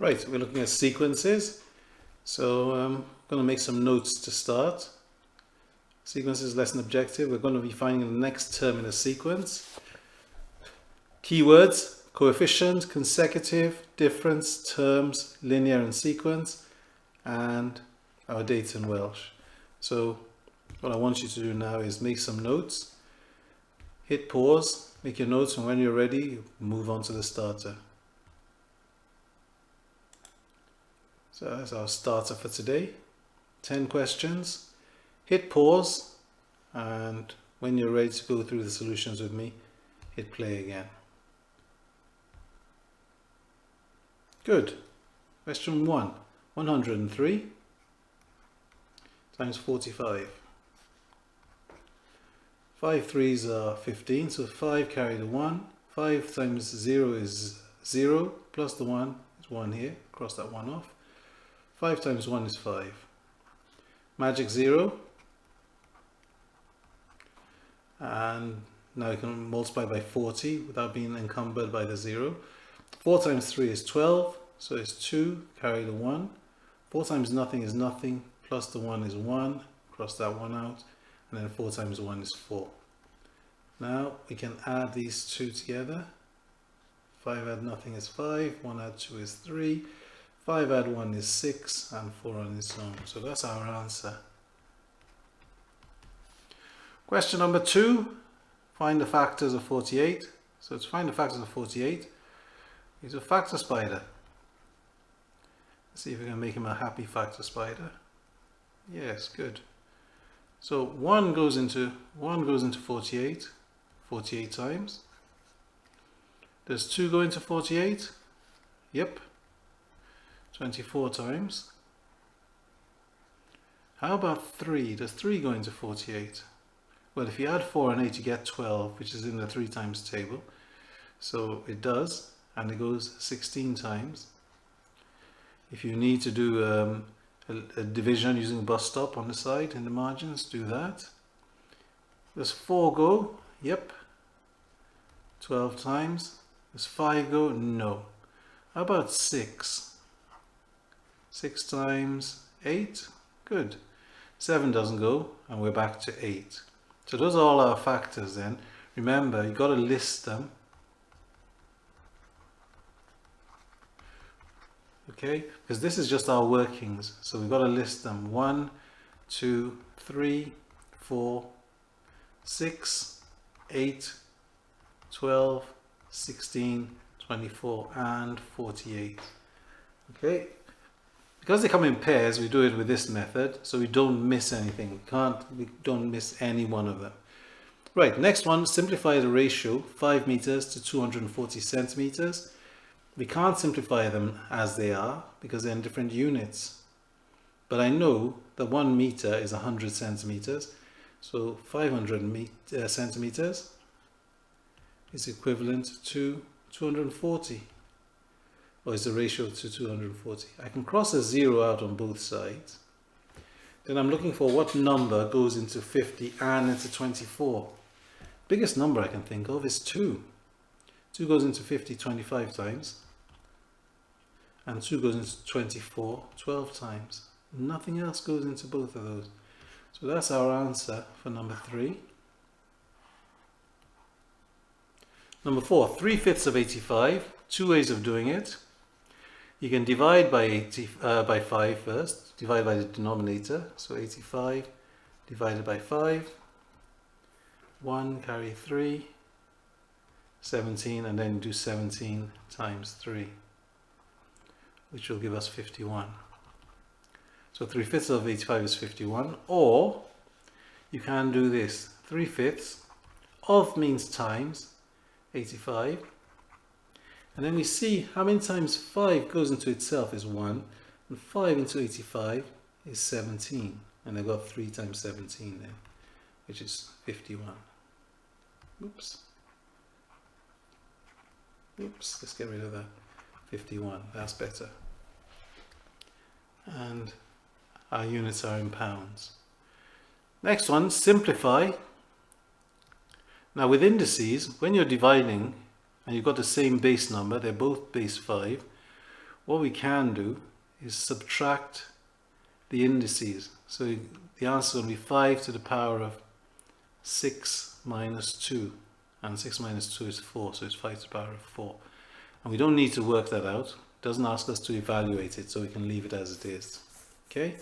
Right, we're looking at sequences. So I'm going to make some notes to start. Sequences lesson objective. We're going to be finding the next term in a sequence. Keywords: coefficient, consecutive, difference, terms, linear and sequence, and our dates in Welsh. So what I want you to do now is make some notes. Hit pause, make your notes, and when you're ready, move on to the starter. So that's our starter for today. 10 questions. Hit pause, and when you're ready to go through the solutions with me, hit play again. Good. Question 1. 103 times 45. 5 threes are 15, so 5 carry the 1. 5 times 0 is 0, plus the 1 is 1 here. Cross that 1 off. 5 times 1 is 5. Magic 0. And now you can multiply by 40 without being encumbered by the 0. 4 times 3 is 12, so it's 2, carry the 1. 4 times nothing is nothing, plus the 1 is 1, cross that 1 out, and then 4 times 1 is 4. Now we can add these two together. 5 add nothing is 5, 1 add 2 is 3, 5 add 1 is 6, and 4 on its own. So that's our answer. Question number 2, find the factors of 48. So to find the factors of 48, use a factor spider. Let's see if we can make him a happy factor spider. Yes, good. So 1 goes into 48, 48 times. Does 2 go into 48? Yep. 24 times. How about 3? Does 3 go into 48? Well, if you add 4 and 8, you get 12, which is in the 3 times table. So it does, and it goes 16 times. If you need to do a division using a bus stop on the side in the margins, do that. Does 4 go? Yep. 12 times. Does 5 go? No. How about 6? 6 times 8? Good. 7 doesn't go, and we're back to 8. So those are all our factors then. Remember, you've got to list them. Okay, because this is just our workings, so we've got to list them. 1, 2, 3, 4, 6, 8, 12, 16, 24, and 48. Okay, because they come in pairs, we do it with this method, so we don't miss anything. We don't miss any one of them. Right, next one, simplify the ratio 5 meters to 240 centimeters. We can't simplify them as they are because they're in different units. But I know that 1 meter is 100 centimeters. So 500 centimeters is equivalent to 240. Or is the ratio to 240. I can cross a 0 out on both sides. Then I'm looking for what number goes into 50 and into 24. Biggest number I can think of is 2. 2 goes into 50 25 times, and 2 goes into 24 12 times. Nothing else goes into both of those. So that's our answer for number 3. Number 4, 3/5 of 85. 2 ways of doing it. You can divide by 5 first. Divide by the denominator. So 85 divided by 5. 1 carry 3. 17, and then do 17 times 3, which will give us 51. So 3/5 of 85 is 51, or you can do this. 3/5 of means times 85, and then we see how many times 5 goes into itself is 1, and 5 into 85 is 17, and I've got 3 times 17 there, which is 51. Oops. Oops, let's get rid of that. 51, that's better. And our units are in pounds. Next one, simplify. Now with indices, when you're dividing and you've got the same base number, they're both base 5, what we can do is subtract the indices. So the answer will be 5 to the power of 6 minus 2. And 6 minus 2 is 4, so it's 5 to the power of 4. And we don't need to work that out. It doesn't ask us to evaluate it, so we can leave it as it is. Okay,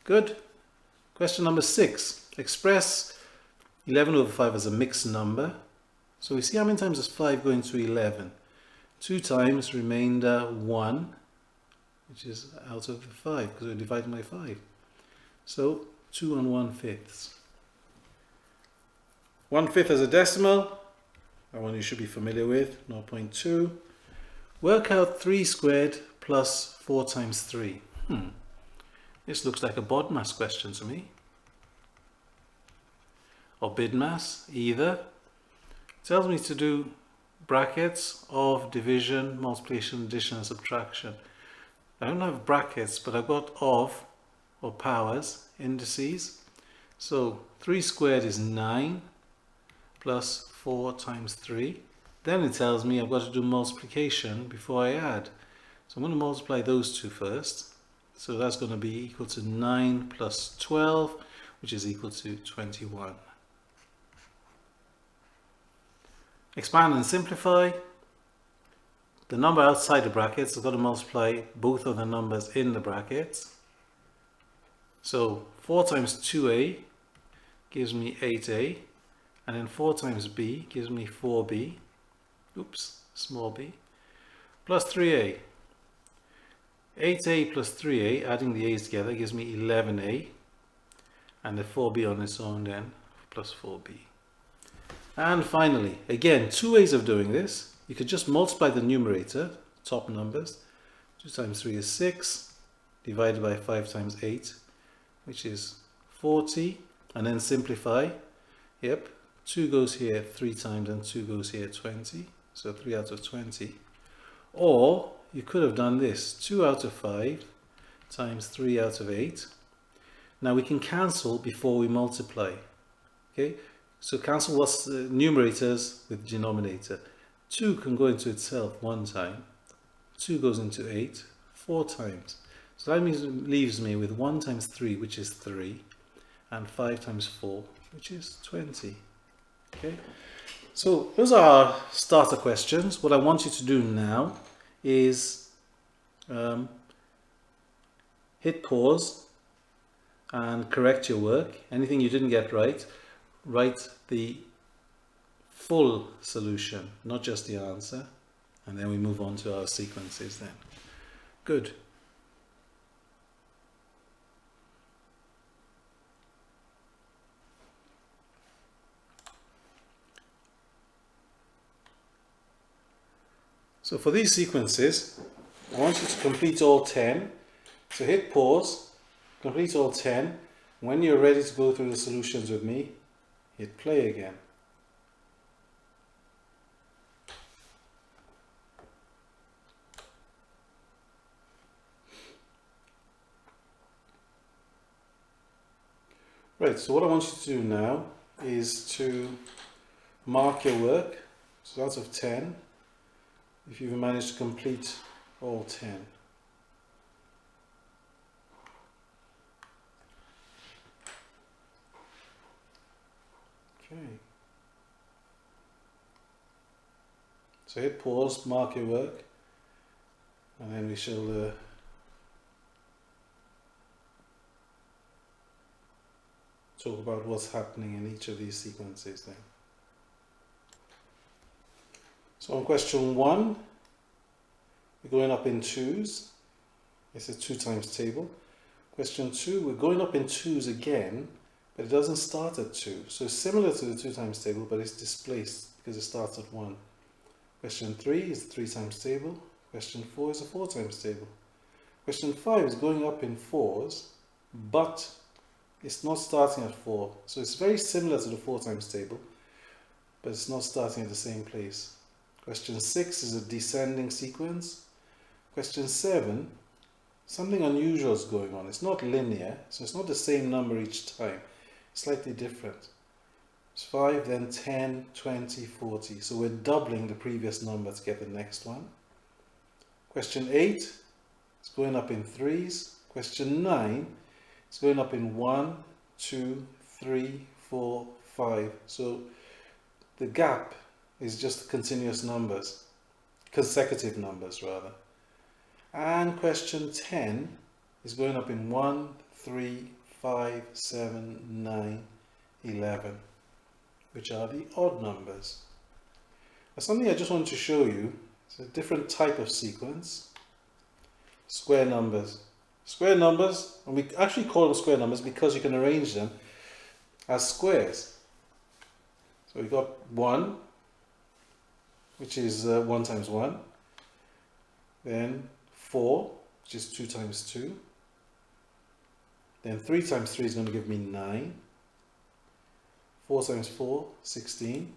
good. Question number 6. Express 11 over 5 as a mixed number. So we see how many times does 5 go into 11? 2 times remainder 1, which is out of the 5, because we're dividing by 5. So 2 and 1/5. 1/5 as a decimal, that one you should be familiar with, 0.2. Work out 3 squared plus 4 times 3. This looks like a BODMAS question to me. Or BIDMAS, either. It tells me to do brackets of division, multiplication, addition and subtraction. I don't have brackets, but I've got of, or powers, indices. So 3 squared is 9 plus 4 times 3. Then it tells me I've got to do multiplication before I add. So I'm going to multiply those two first. So that's going to be equal to 9 plus 12, which is equal to 21. Expand and simplify. The number outside the brackets, I've got to multiply both of the numbers in the brackets. So 4 times 2a gives me 8a, and then 4 times b gives me 4b, oops, small b, plus 3a. 8a plus 3a, adding the a's together, gives me 11a, and the 4b on its own then, plus 4b. And finally, again, 2 ways of doing this. You could just multiply the numerator, top numbers. 2 times 3 is 6, divided by 5 times 8, which is 40, and then simplify. Yep, 2 goes here 3 times and 2 goes here 20, so 3 out of 20. Or you could have done this, 2 out of 5 times 3 out of 8. Now we can cancel before we multiply. Okay, so cancel what's the numerators with denominator. 2 can go into itself 1 time, 2 goes into 8 4 times. So that means it leaves me with 1 times 3, which is 3, and 5 times 4, which is 20. Okay, so those are our starter questions. What I want you to do now is hit pause and correct your work. Anything you didn't get right, write the full solution, not just the answer, and then we move on to our sequences then. Good. So for these sequences, I want you to complete all 10. So hit pause, complete all 10. When you're ready to go through the solutions with me, hit play again. Right, so what I want you to do now is to mark your work. So out of 10, if you've managed to complete all 10. Okay. So hit pause, mark your work, and then we shall talk about what's happening in each of these sequences then. So on question 1, we're going up in 2s. It's a 2 times table. Question 2, we're going up in 2s again, but it doesn't start at 2. So it's similar to the 2 times table, but it's displaced because it starts at 1. Question 3 is the 3 times table. Question 4 is a 4 times table. Question 5 is going up in 4s, but it's not starting at 4. So it's very similar to the 4 times table, but it's not starting at the same place. Question 6 is a descending sequence. Question 7, something unusual is going on. It's not linear, so it's not the same number each time. It's slightly different. It's 5, then 10, 20, 40. So we're doubling the previous number to get the next one. Question 8 is going up in threes. Question 9 is going up in 1, 2, 3, 4, 5. So the gap is just continuous numbers, consecutive numbers rather. And question 10 is going up in 1, 3, 5, 7, 9, 11, which are the odd numbers. Now something I just want to show you is a different type of sequence. Square numbers. Square numbers, and we actually call them square numbers because you can arrange them as squares. So we got 1, which is 1 times 1. Then 4, which is 2 times 2. Then 3 times 3 is going to give me 9. 4 times 4, 16.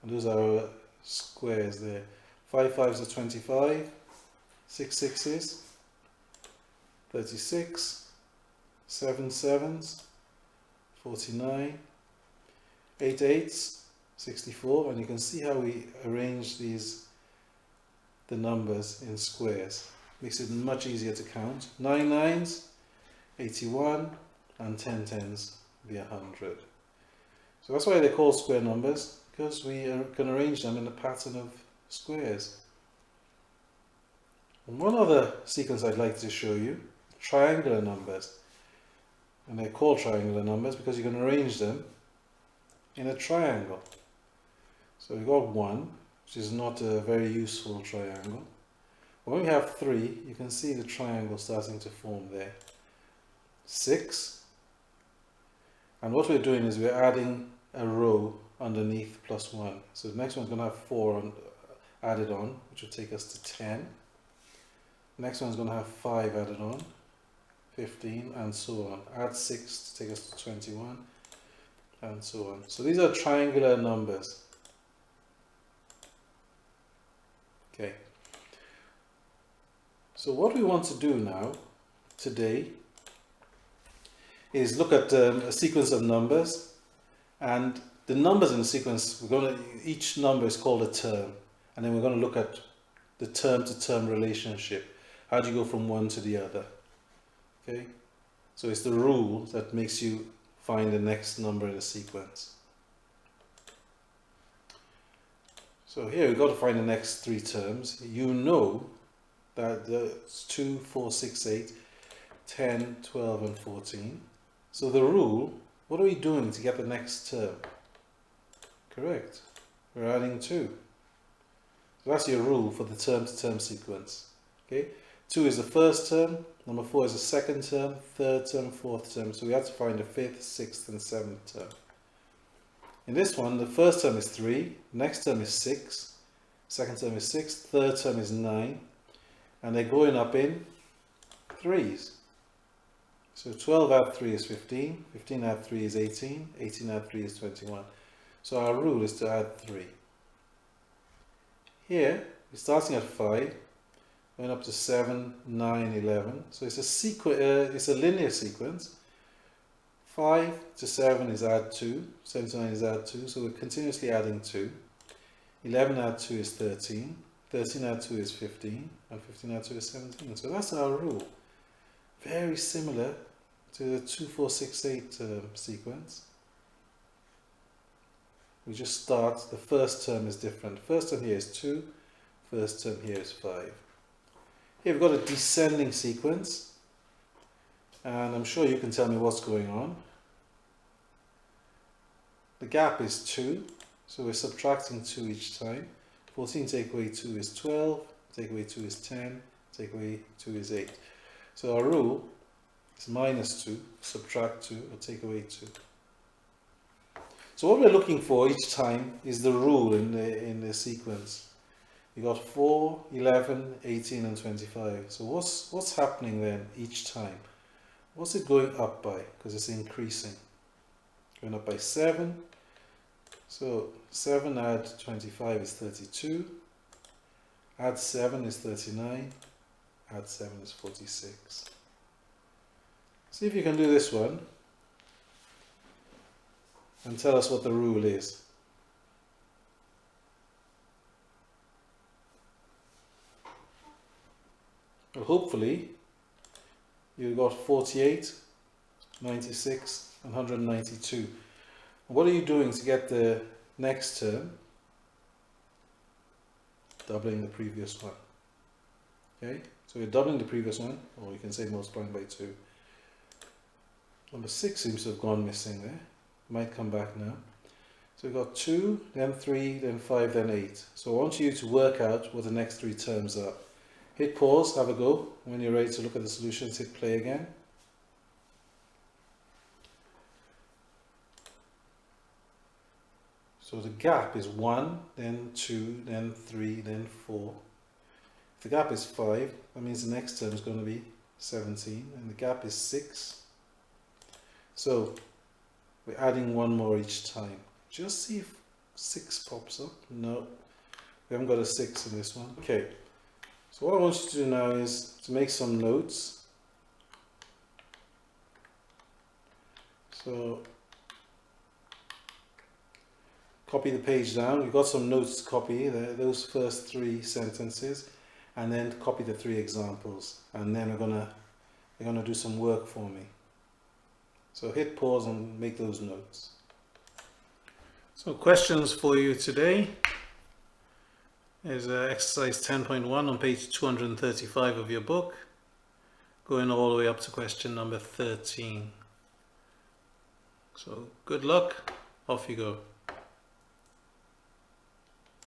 And those are our squares there. 5 5s are 25. 6 6s, 36. 7 7s, 49. 8 8s, 64. And you can see how we arrange the numbers in squares. Makes it much easier to count. 9 9s, 81, and 10 10s be 100. So that's why they're called square numbers, because we can arrange them in a pattern of squares. And one other sequence I'd like to show you, triangular numbers. And they're called triangular numbers because you can arrange them in a triangle. So we got 1, which is not a very useful triangle. When we have 3, you can see the triangle starting to form there. 6. And what we're doing is we're adding a row underneath plus 1. So the next one's going to have 4 added on, which will take us to 10. The next one's going to have 5 added on, 15, and so on. Add 6 to take us to 21, and so on. So these are triangular numbers. Okay. So what we want to do now, today, is look at a sequence of numbers, and the numbers in the sequence, each number is called a term, and then we're going to look at the term-to-term relationship. How do you go from one to the other? Okay, so it's the rule that makes you find the next number in the sequence. So here we've got to find the next 3 terms. You know that it's 2, 4, 6, 8, 10, 12, and 14. So the rule, what are we doing to get the next term? Correct. We're adding 2. So that's your rule for the term-to-term sequence. Okay. 2 is the first term, number 4 is the second term, third term, fourth term. So we have to find the 5th, 6th, and 7th term. In this one, the first term is 3, next term is 6, second term is 6, third term is 9, and they're going up in 3s. So 12 add 3 is 15, 15 add 3 is 18, 18 add 3 is 21. So our rule is to add 3. Here, we're starting at 5, going up to 7, 9, 11. So it's a linear sequence. 5 to 7 is add 2, 7 to 9 is add 2, so we're continuously adding 2. 11 add 2 is 13, 13 add 2 is 15, and 15 add 2 is 17. So that's our rule. Very similar to the 2, 4, 6, 8 sequence. We just start, the first term is different. First term here is 2, first term here is 5. Here we've got a descending sequence. And I'm sure you can tell me what's going on. The gap is 2, so we're subtracting 2 each time. 14 take away 2 is 12, take away 2 is 10, take away 2 is 8. So our rule is minus 2, subtract 2, or take away 2. So what we're looking for each time is the rule in the sequence. You got 4, 11, 18, and 25. So what's happening then each time? What's it going up by? Because it's increasing. Going up by 7. So 7 add 25 is 32. Add 7 is 39. Add 7 is 46. See if you can do this one. And tell us what the rule is. Well, hopefully you got 48, 96 and 192. What are you doing to get the next term? Doubling the previous one. Okay, so we're doubling the previous one, or you can say multiplying by 2. Number 6 seems to have gone missing there. Might come back now. So we've got 2, then 3, then 5, then 8. So I want you to work out what the next 3 terms are. Hit pause, have a go. When you're ready to look at the solutions, hit play again. So the gap is 1, then 2, then 3, then 4. If the gap is 5, that means the next term is going to be 17, and the gap is 6. So we're adding 1 more each time. Just see if 6 pops up. No, we haven't got a 6 in this one. Okay, so what I want you to do now is to make some notes. So copy the page down. You've got some notes to copy, those first 3 sentences, and then copy the 3 examples, and then you're gonna do some work for me. So hit pause and make those notes. So questions for you today is exercise 10.1 on page 235 of your book, going all the way up to question number 13. So good luck, off you go.